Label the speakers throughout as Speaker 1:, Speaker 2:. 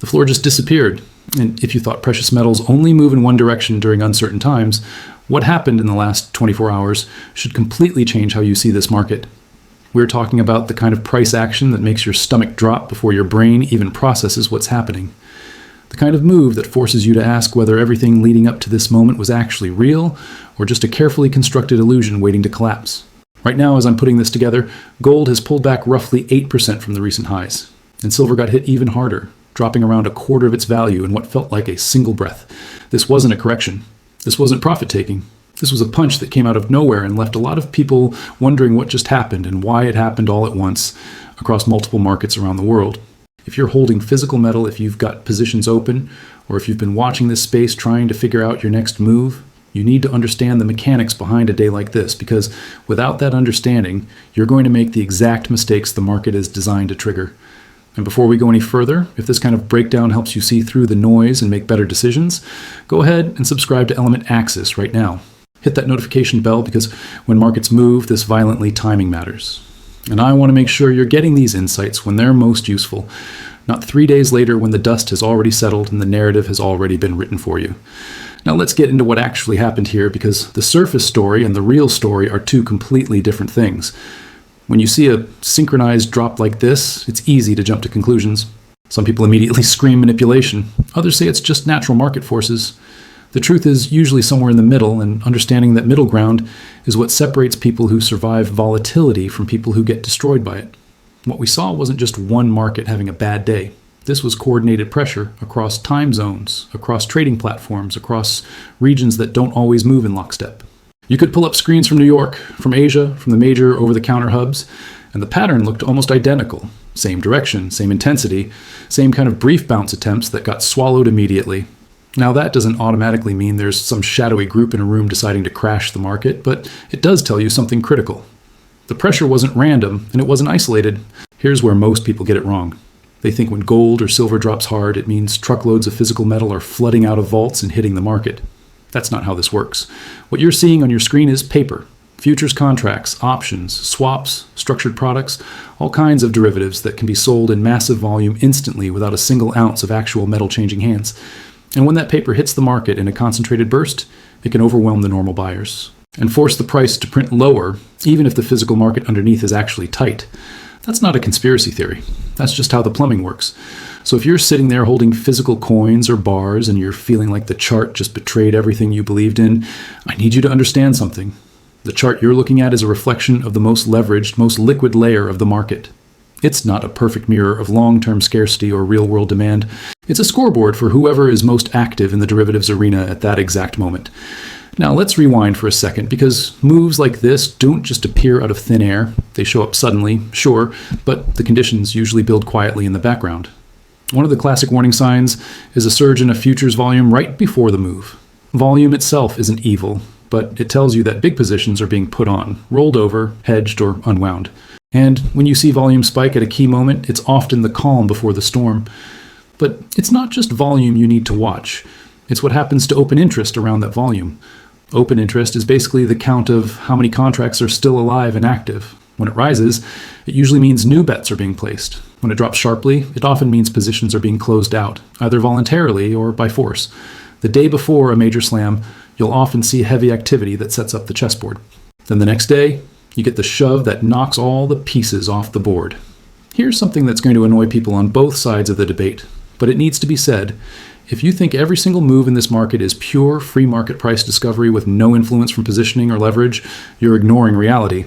Speaker 1: The floor just disappeared. And if you thought precious metals only move in one direction during uncertain times, what happened in the last 24 hours should completely change how you see this market. We're talking about the kind of price action that makes your stomach drop before your brain even processes what's happening. The kind of move that forces you to ask whether everything leading up to this moment was actually real or just a carefully constructed illusion waiting to collapse. Right now, as I'm putting this together, gold has pulled back roughly 8% from the recent highs, and silver got hit even harder, dropping around a quarter of its value in what felt like a single breath. This wasn't a correction. This wasn't profit-taking. This was a punch that came out of nowhere and left a lot of people wondering what just happened and why it happened all at once across multiple markets around the world. If you're holding physical metal, if you've got positions open, or if you've been watching this space trying to figure out your next move, you need to understand the mechanics behind a day like this, because without that understanding, you're going to make the exact mistakes the market is designed to trigger. And before we go any further, if this kind of breakdown helps you see through the noise and make better decisions, go ahead and subscribe to Element Axis right now. Hit that notification bell, because when markets move, this violently timing matters. And I want to make sure you're getting these insights when they're most useful, not 3 days later when the dust has already settled and the narrative has already been written for you. Now let's get into what actually happened here, because the surface story and the real story are two completely different things. When you see a synchronized drop like this, it's easy to jump to conclusions. Some people immediately scream manipulation. Others say it's just natural market forces. The truth is usually somewhere in the middle, and understanding that middle ground is what separates people who survive volatility from people who get destroyed by it. What we saw wasn't just one market having a bad day. This was coordinated pressure across time zones, across trading platforms, across regions that don't always move in lockstep. You could pull up screens from New York, from Asia, from the major over-the-counter hubs, and the pattern looked almost identical. Same direction, same intensity, same kind of brief bounce attempts that got swallowed immediately. Now, that doesn't automatically mean there's some shadowy group in a room deciding to crash the market, but it does tell you something critical. The pressure wasn't random, and it wasn't isolated. Here's where most people get it wrong. They think when gold or silver drops hard, it means truckloads of physical metal are flooding out of vaults and hitting the market. That's not how this works. What you're seeing on your screen is paper, futures contracts, options, swaps, structured products, all kinds of derivatives that can be sold in massive volume instantly without a single ounce of actual metal changing hands. And when that paper hits the market in a concentrated burst, it can overwhelm the normal buyers and force the price to print lower, even if the physical market underneath is actually tight. That's not a conspiracy theory. That's just how the plumbing works. So if you're sitting there holding physical coins or bars and you're feeling like the chart just betrayed everything you believed in, I need you to understand something. The chart you're looking at is a reflection of the most leveraged, most liquid layer of the market. It's not a perfect mirror of long-term scarcity or real-world demand. It's a scoreboard for whoever is most active in the derivatives arena at that exact moment. Now let's rewind for a second, because moves like this don't just appear out of thin air. They show up suddenly, sure, but the conditions usually build quietly in the background. One of the classic warning signs is a surge in a futures volume right before the move. Volume itself isn't evil, but it tells you that big positions are being put on, rolled over, hedged, or unwound. And when you see volume spike at a key moment, it's often the calm before the storm. But it's not just volume you need to watch. It's what happens to open interest around that volume. Open interest is basically the count of how many contracts are still alive and active. When it rises, it usually means new bets are being placed. When it drops sharply, it often means positions are being closed out, either voluntarily or by force. The day before a major slam, you'll often see heavy activity that sets up the chessboard. Then the next day, you get the shove that knocks all the pieces off the board. Here's something that's going to annoy people on both sides of the debate, but it needs to be said. If you think every single move in this market is pure free market price discovery with no influence from positioning or leverage, you're ignoring reality.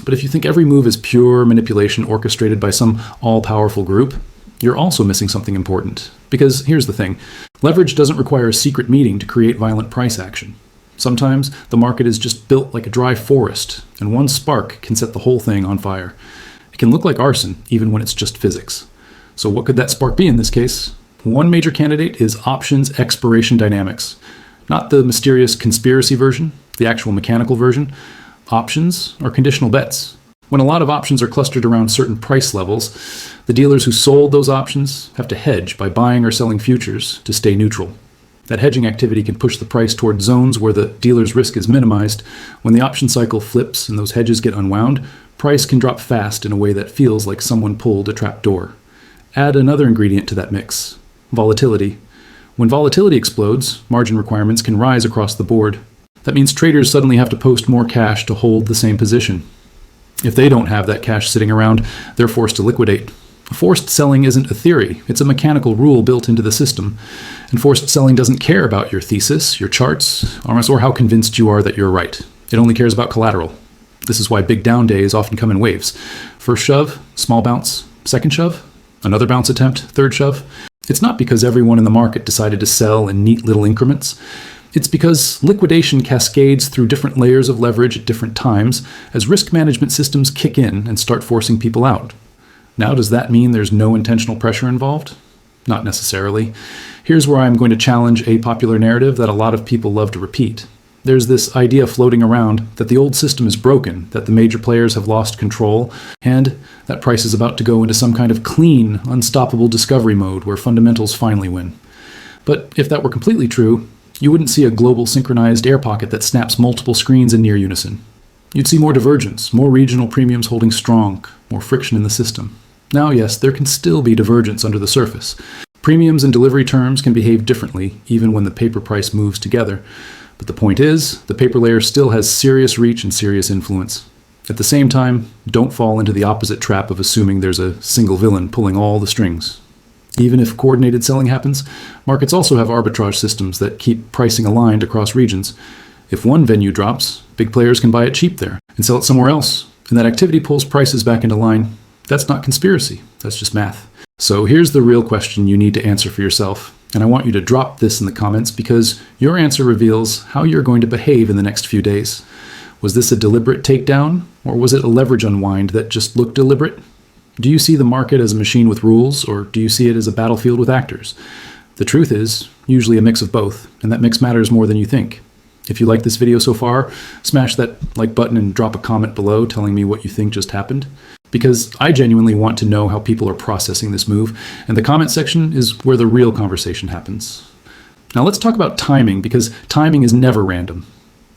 Speaker 1: But if you think every move is pure manipulation orchestrated by some all-powerful group, you're also missing something important. Because here's the thing, leverage doesn't require a secret meeting to create violent price action. Sometimes the market is just built like a dry forest, and one spark can set the whole thing on fire. It can look like arson, even when it's just physics. So what could that spark be in this case? One major candidate is options expiration dynamics. Not the mysterious conspiracy version, the actual mechanical version. Options are conditional bets. When a lot of options are clustered around certain price levels, the dealers who sold those options have to hedge by buying or selling futures to stay neutral. That hedging activity can push the price toward zones where the dealer's risk is minimized. When the option cycle flips and those hedges get unwound, price can drop fast in a way that feels like someone pulled a trap door. Add another ingredient to that mix. Volatility. When volatility explodes, margin requirements can rise across the board. That means traders suddenly have to post more cash to hold the same position. If they don't have that cash sitting around, they're forced to liquidate. Forced selling isn't a theory, it's a mechanical rule built into the system. And forced selling doesn't care about your thesis, your charts, or how convinced you are that you're right. It only cares about collateral. This is why big down days often come in waves. First shove, small bounce, second shove, another bounce attempt, third shove. It's not because everyone in the market decided to sell in neat little increments. It's because liquidation cascades through different layers of leverage at different times as risk management systems kick in and start forcing people out. Now, does that mean there's no intentional pressure involved? Not necessarily. Here's where I'm going to challenge a popular narrative that a lot of people love to repeat. There's this idea floating around that the old system is broken, that the major players have lost control, and that price is about to go into some kind of clean, unstoppable discovery mode where fundamentals finally win. But if that were completely true, you wouldn't see a global synchronized air pocket that snaps multiple screens in near unison. You'd see more divergence, more regional premiums holding strong, more friction in the system. Now, yes, there can still be divergence under the surface. Premiums and delivery terms can behave differently, even when the paper price moves together. But the point is, the paper layer still has serious reach and serious influence. At the same time, don't fall into the opposite trap of assuming there's a single villain pulling all the strings. Even if coordinated selling happens, markets also have arbitrage systems that keep pricing aligned across regions. If one venue drops, big players can buy it cheap there and sell it somewhere else, and that activity pulls prices back into line. That's not conspiracy, that's just math. So here's the real question you need to answer for yourself, and I want you to drop this in the comments because your answer reveals how you're going to behave in the next few days. Was this a deliberate takedown, or was it a leverage unwind that just looked deliberate? Do you see the market as a machine with rules, or do you see it as a battlefield with actors? The truth is, usually a mix of both, and that mix matters more than you think. If you like this video so far, smash that like button and drop a comment below telling me what you think just happened. Because I genuinely want to know how people are processing this move, and the comment section is where the real conversation happens. Now let's talk about timing, because timing is never random.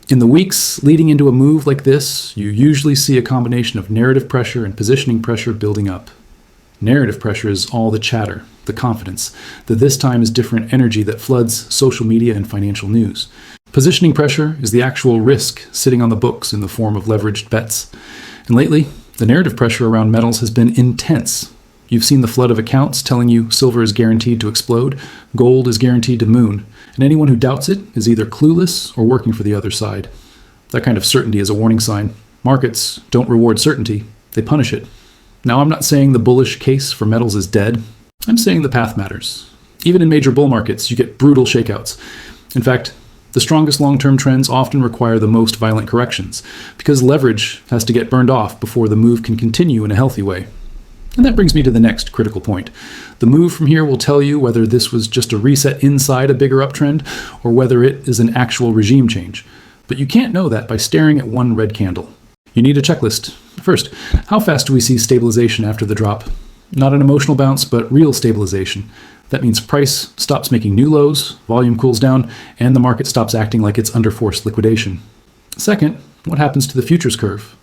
Speaker 1: In the weeks leading into a move like this, you usually see a combination of narrative pressure and positioning pressure building up. Narrative pressure is all the chatter, the confidence, the this time is different energy that floods social media and financial news. Positioning pressure is the actual risk sitting on the books in the form of leveraged bets. And lately, the narrative pressure around metals has been intense. You've seen the flood of accounts telling you silver is guaranteed to explode, gold is guaranteed to moon, and anyone who doubts it is either clueless or working for the other side. That kind of certainty is a warning sign. Markets don't reward certainty, they punish it. Now, I'm not saying the bullish case for metals is dead. I'm saying the path matters. Even in major bull markets, you get brutal shakeouts. In fact, the strongest long-term trends often require the most violent corrections, because leverage has to get burned off before the move can continue in a healthy way. And that brings me to the next critical point. The move from here will tell you whether this was just a reset inside a bigger uptrend, or whether it is an actual regime change. But you can't know that by staring at one red candle. You need a checklist. First, how fast do we see stabilization after the drop? Not an emotional bounce, but real stabilization. That means price stops making new lows, volume cools down, and the market stops acting like it's under forced liquidation. Second, what happens to the futures curve?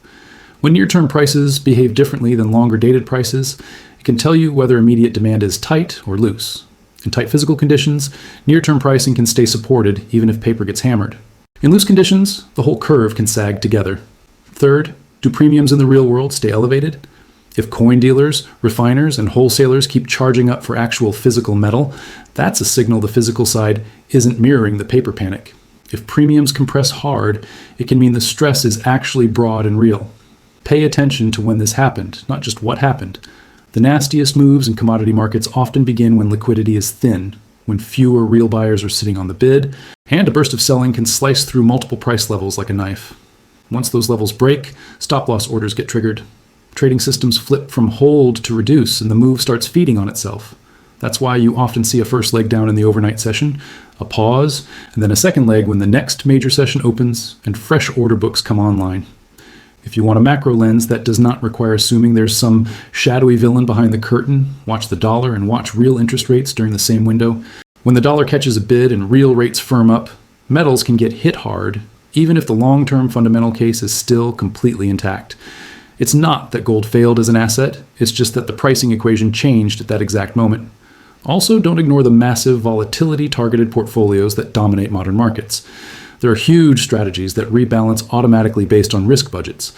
Speaker 1: When near-term prices behave differently than longer-dated prices, it can tell you whether immediate demand is tight or loose. In tight physical conditions, near-term pricing can stay supported even if paper gets hammered. In loose conditions, the whole curve can sag together. Third, do premiums in the real world stay elevated? If coin dealers, refiners, and wholesalers keep charging up for actual physical metal, that's a signal the physical side isn't mirroring the paper panic. If premiums compress hard, it can mean the stress is actually broad and real. Pay attention to when this happened, not just what happened. The nastiest moves in commodity markets often begin when liquidity is thin, when fewer real buyers are sitting on the bid, and a burst of selling can slice through multiple price levels like a knife. Once those levels break, stop-loss orders get triggered. Trading systems flip from hold to reduce, and the move starts feeding on itself. That's why you often see a first leg down in the overnight session, a pause, and then a second leg when the next major session opens and fresh order books come online. If you want a macro lens that does not require assuming there's some shadowy villain behind the curtain, watch the dollar and watch real interest rates during the same window. When the dollar catches a bid and real rates firm up, metals can get hit hard, even if the long-term fundamental case is still completely intact. It's not that gold failed as an asset, it's just that the pricing equation changed at that exact moment. Also, don't ignore the massive volatility-targeted portfolios that dominate modern markets. There are huge strategies that rebalance automatically based on risk budgets.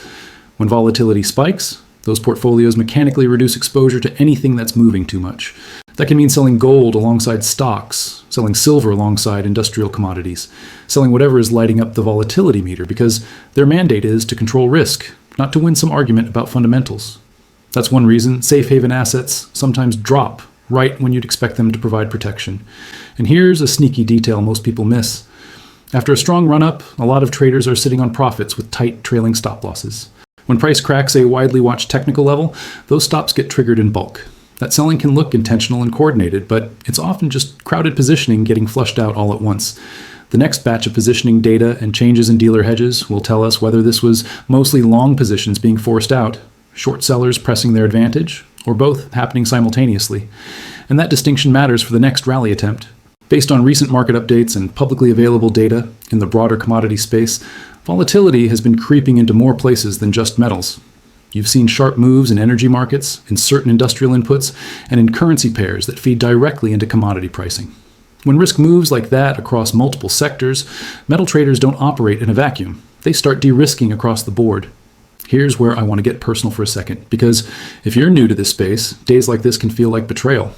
Speaker 1: When volatility spikes, those portfolios mechanically reduce exposure to anything that's moving too much. That can mean selling gold alongside stocks, selling silver alongside industrial commodities, selling whatever is lighting up the volatility meter, because their mandate is to control risk, not to win some argument about fundamentals. That's one reason safe haven assets sometimes drop right when you'd expect them to provide protection. And here's a sneaky detail most people miss. After a strong run-up, a lot of traders are sitting on profits with tight trailing stop losses. When price cracks a widely watched technical level, those stops get triggered in bulk. That selling can look intentional and coordinated, but it's often just crowded positioning getting flushed out all at once. The next batch of positioning data and changes in dealer hedges will tell us whether this was mostly long positions being forced out, short sellers pressing their advantage, or both happening simultaneously. And that distinction matters for the next rally attempt. Based on recent market updates and publicly available data in the broader commodity space, volatility has been creeping into more places than just metals. You've seen sharp moves in energy markets, in certain industrial inputs, and in currency pairs that feed directly into commodity pricing. When risk moves like that across multiple sectors, metal traders don't operate in a vacuum. They start de-risking across the board. Here's where I want to get personal for a second, because if you're new to this space, days like this can feel like betrayal.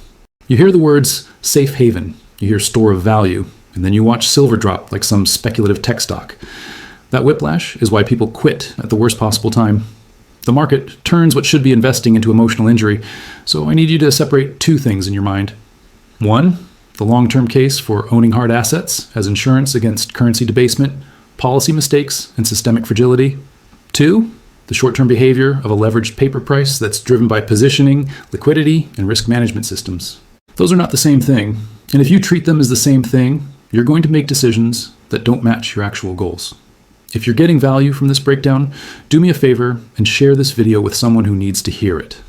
Speaker 1: You hear the words safe haven, you hear store of value, and then you watch silver drop like some speculative tech stock. That whiplash is why people quit at the worst possible time. The market turns what should be investing into emotional injury, so I need you to separate two things in your mind. One, the long-term case for owning hard assets as insurance against currency debasement, policy mistakes, and systemic fragility. Two, the short-term behavior of a leveraged paper price that's driven by positioning, liquidity, and risk management systems. Those are not the same thing, and if you treat them as the same thing, you're going to make decisions that don't match your actual goals. If you're getting value from this breakdown, do me a favor and share this video with someone who needs to hear it.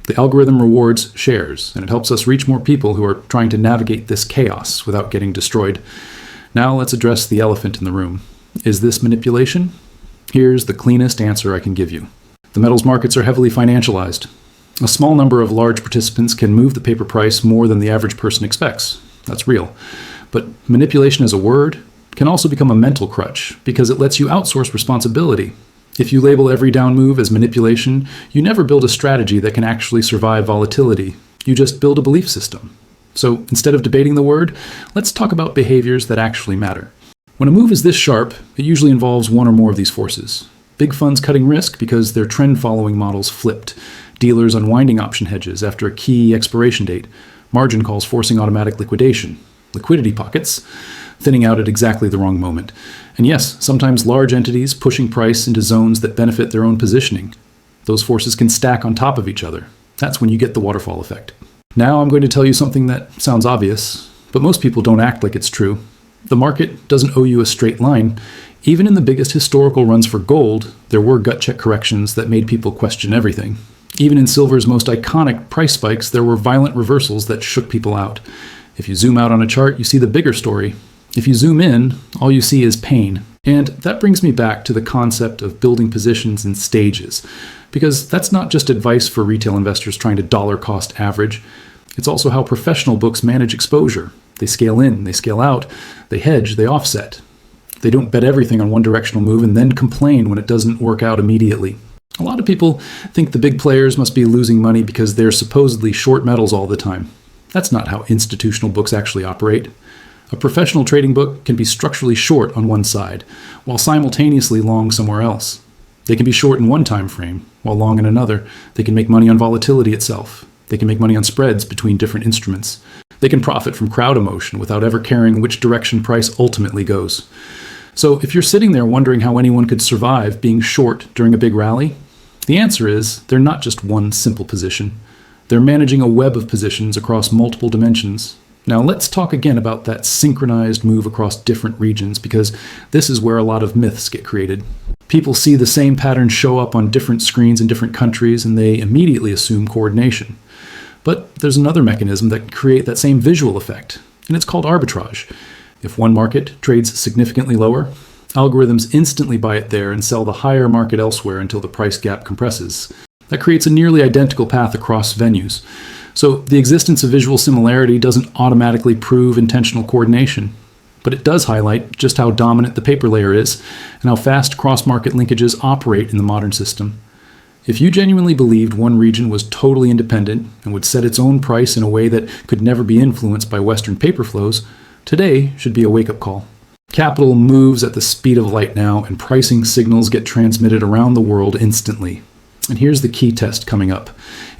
Speaker 1: The algorithm rewards shares, and it helps us reach more people who are trying to navigate this chaos without getting destroyed. Now let's address the elephant in the room. Is this manipulation? Here's the cleanest answer I can give you. The metals markets are heavily financialized. A small number of large participants can move the paper price more than the average person expects. That's real. But manipulation as a word can also become a mental crutch because it lets you outsource responsibility. If you label every down move as manipulation, you never build a strategy that can actually survive volatility. You just build a belief system. So instead of debating the word, let's talk about behaviors that actually matter. When a move is this sharp, it usually involves one or more of these forces. Big funds cutting risk because their trend-following models flipped. Dealers unwinding option hedges after a key expiration date. Margin calls forcing automatic liquidation. Liquidity pockets thinning out at exactly the wrong moment. And yes, sometimes large entities pushing price into zones that benefit their own positioning. Those forces can stack on top of each other. That's when you get the waterfall effect. Now I'm going to tell you something that sounds obvious, but most people don't act like it's true. The market doesn't owe you a straight line. Even in the biggest historical runs for gold, there were gut check corrections that made people question everything. Even in silver's most iconic price spikes, there were violent reversals that shook people out. If you zoom out on a chart, you see the bigger story. If you zoom in, all you see is pain. And that brings me back to the concept of building positions in stages, because that's not just advice for retail investors trying to dollar cost average. It's also how professional books manage exposure. They scale in, they scale out, they hedge, they offset. They don't bet everything on one directional move and then complain when it doesn't work out immediately. A lot of people think the big players must be losing money because they're supposedly short metals all the time. That's not how institutional books actually operate. A professional trading book can be structurally short on one side, while simultaneously long somewhere else. They can be short in one time frame, while long in another. They can make money on volatility itself. They can make money on spreads between different instruments. They can profit from crowd emotion without ever caring which direction price ultimately goes. So if you're sitting there wondering how anyone could survive being short during a big rally, the answer is they're not just one simple position. They're managing a web of positions across multiple dimensions. Now let's talk again about that synchronized move across different regions, because this is where a lot of myths get created. People see the same pattern show up on different screens in different countries, and they immediately assume coordination. But there's another mechanism that can create that same visual effect, and it's called arbitrage. If one market trades significantly lower, algorithms instantly buy it there and sell the higher market elsewhere until the price gap compresses. That creates a nearly identical path across venues. So the existence of visual similarity doesn't automatically prove intentional coordination, but it does highlight just how dominant the paper layer is and how fast cross-market linkages operate in the modern system. If you genuinely believed one region was totally independent and would set its own price in a way that could never be influenced by Western paper flows, today should be a wake-up call. Capital moves at the speed of light now, and pricing signals get transmitted around the world instantly. And here's the key test coming up.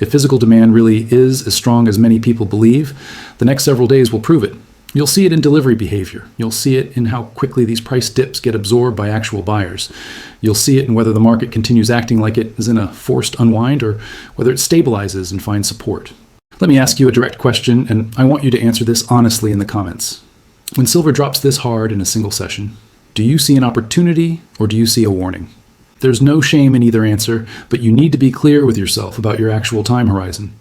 Speaker 1: If physical demand really is as strong as many people believe, the next several days will prove it. You'll see it in delivery behavior. You'll see it in how quickly these price dips get absorbed by actual buyers. You'll see it in whether the market continues acting like it is in a forced unwind or whether it stabilizes and finds support. Let me ask you a direct question, and I want you to answer this honestly in the comments. When silver drops this hard in a single session, do you see an opportunity or do you see a warning? There's no shame in either answer, but you need to be clear with yourself about your actual time horizon.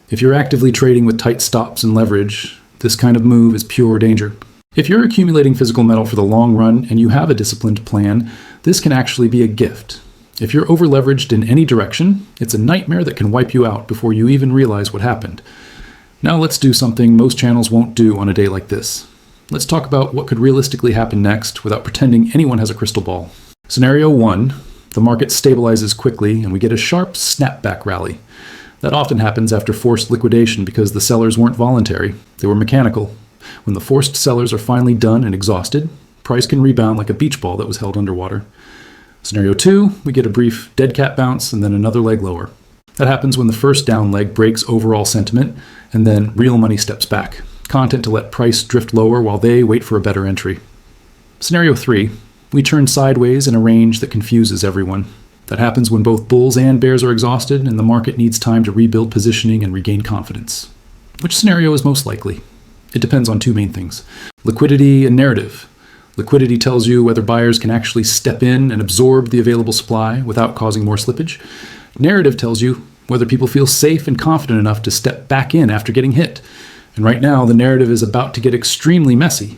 Speaker 1: If you're actively trading with tight stops and leverage, this kind of move is pure danger. If you're accumulating physical metal for the long run and you have a disciplined plan, this can actually be a gift. If you're over-leveraged in any direction, it's a nightmare that can wipe you out before you even realize what happened. Now let's do something most channels won't do on a day like this. Let's talk about what could realistically happen next without pretending anyone has a crystal ball. Scenario 1, the market stabilizes quickly and we get a sharp snapback rally. That often happens after forced liquidation because the sellers weren't voluntary, they were mechanical. When the forced sellers are finally done and exhausted, price can rebound like a beach ball that was held underwater. Scenario 2, we get a brief dead cat bounce and then another leg lower. That happens when the first down leg breaks overall sentiment and then real money steps back, content to let price drift lower while they wait for a better entry. Scenario 3, we turn sideways in a range that confuses everyone. That happens when both bulls and bears are exhausted and the market needs time to rebuild positioning and regain confidence. Which scenario is most likely? It depends on two main things: liquidity and narrative. Liquidity tells you whether buyers can actually step in and absorb the available supply without causing more slippage. Narrative tells you whether people feel safe and confident enough to step back in after getting hit. And right now, the narrative is about to get extremely messy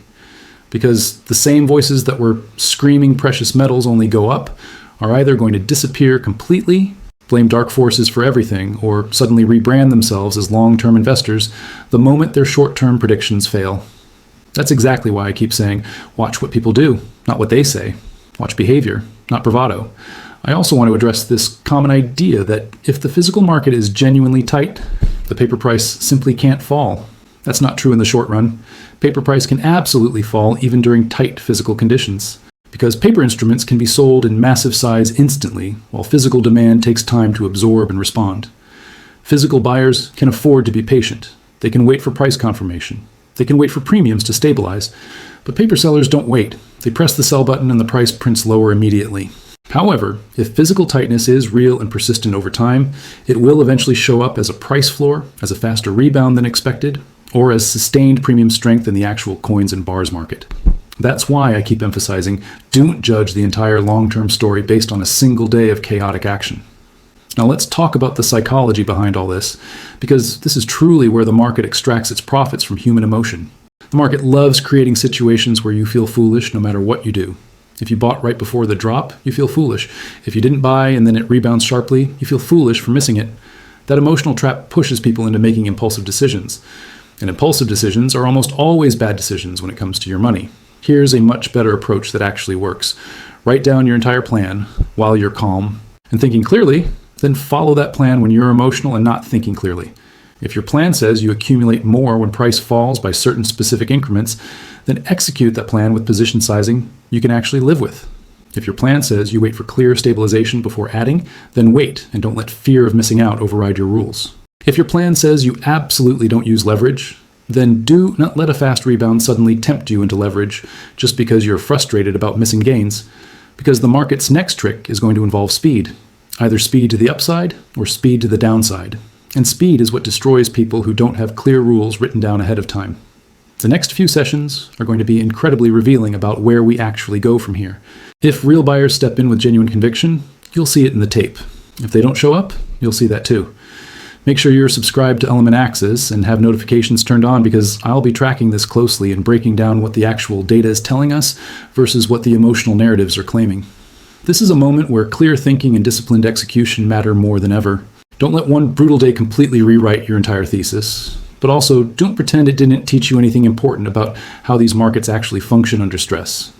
Speaker 1: because the same voices that were screaming precious metals only go up are either going to disappear completely, blame dark forces for everything, or suddenly rebrand themselves as long-term investors the moment their short-term predictions fail. That's exactly why I keep saying, watch what people do, not what they say. Watch behavior, not bravado. I also want to address this common idea that if the physical market is genuinely tight, the paper price simply can't fall. That's not true in the short run. Paper price can absolutely fall even during tight physical conditions, because paper instruments can be sold in massive size instantly, while physical demand takes time to absorb and respond. Physical buyers can afford to be patient. They can wait for price confirmation. They can wait for premiums to stabilize. But paper sellers don't wait. They press the sell button and the price prints lower immediately. However, if physical tightness is real and persistent over time, it will eventually show up as a price floor, as a faster rebound than expected, or as sustained premium strength in the actual coins and bars market. That's why I keep emphasizing, don't judge the entire long-term story based on a single day of chaotic action. Now let's talk about the psychology behind all this, because this is truly where the market extracts its profits from human emotion. The market loves creating situations where you feel foolish no matter what you do. If you bought right before the drop, you feel foolish. If you didn't buy and then it rebounds sharply, you feel foolish for missing it. That emotional trap pushes people into making impulsive decisions. And impulsive decisions are almost always bad decisions when it comes to your money. Here's a much better approach that actually works. Write down your entire plan while you're calm and thinking clearly, then follow that plan when you're emotional and not thinking clearly. If your plan says you accumulate more when price falls by certain specific increments, then execute that plan with position sizing you can actually live with. If your plan says you wait for clear stabilization before adding, then wait and don't let fear of missing out override your rules. If your plan says you absolutely don't use leverage, then do not let a fast rebound suddenly tempt you into leverage just because you're frustrated about missing gains, because the market's next trick is going to involve speed, either speed to the upside or speed to the downside. And speed is what destroys people who don't have clear rules written down ahead of time. The next few sessions are going to be incredibly revealing about where we actually go from here. If real buyers step in with genuine conviction, you'll see it in the tape. If they don't show up, you'll see that too. Make sure you're subscribed to Element Axis and have notifications turned on, because I'll be tracking this closely and breaking down what the actual data is telling us versus what the emotional narratives are claiming. This is a moment where clear thinking and disciplined execution matter more than ever. Don't let one brutal day completely rewrite your entire thesis, but also don't pretend it didn't teach you anything important about how these markets actually function under stress.